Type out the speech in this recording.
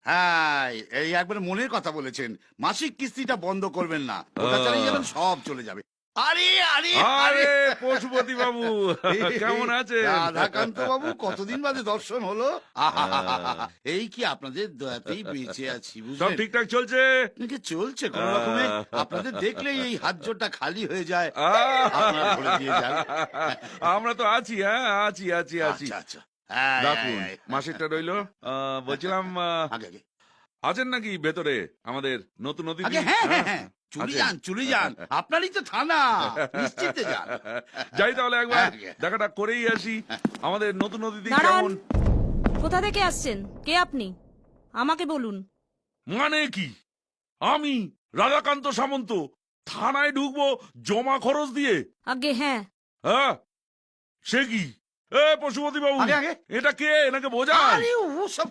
হ্যাঁ, এই একবার মনের কথা বলেছেন। মাসিক কিস্তিটা বন্ধ করবেন না, ওটা চালিয়ে যাবেন, সব চলে যাবে। আরে আরে আরে পশুপতি বাবু, কেমন আছেন? রাধাকান্ত বাবু, কতদিন বাদে দর্শন হলো। আহাহাহাহা, এই কি আপনাদের দয়াতেই বেঁচে আছি, সব বুঝলেন? ঠিকঠাক চলছে? কি চলছে কোন রকমে। আপনাদের দেখলেই এই হাত জোড়টা খালি হয়ে যায়। আহ! আপনারা ভরে দিয়ে যান। আমরা তো আছি, হ্যাঁ, আছি। আচ্ছা আচ্ছা, হ্যাঁ, রাখুন, হ্যাঁ, হ্যাঁ। মাসেরটা রইলো। বলছিলাম, আগে আগে আছেন নাকি ভেতরে আমাদের নতুন আগে, অতিথি? হ্যাঁ হ্যাঁ হ্যাঁ? হ্যাঁ, চলে আছেন? যান চলে যান, আপনারই তো থানা, নিশ্চিন্তে যান। যাই তাহলে একবার হ্যাঁ। দেখাটা করেই আসি। আমাদের নতুন অতিথি দাঁড়ান। কেমন? কোথা থেকে আসছেন? কে আপনি? আমাকে বলুন। মানে কি? আমি রাধাকান্ত সামন্ত থানায় ঢুকবো জমা খরচ দিয়ে? আগে হ্যাঁ। হ্যাঁ, সে কি? এ পশুপতি বাবু, আগে আগে, এটা কে? এনাকে বোঝান। আরে ও সব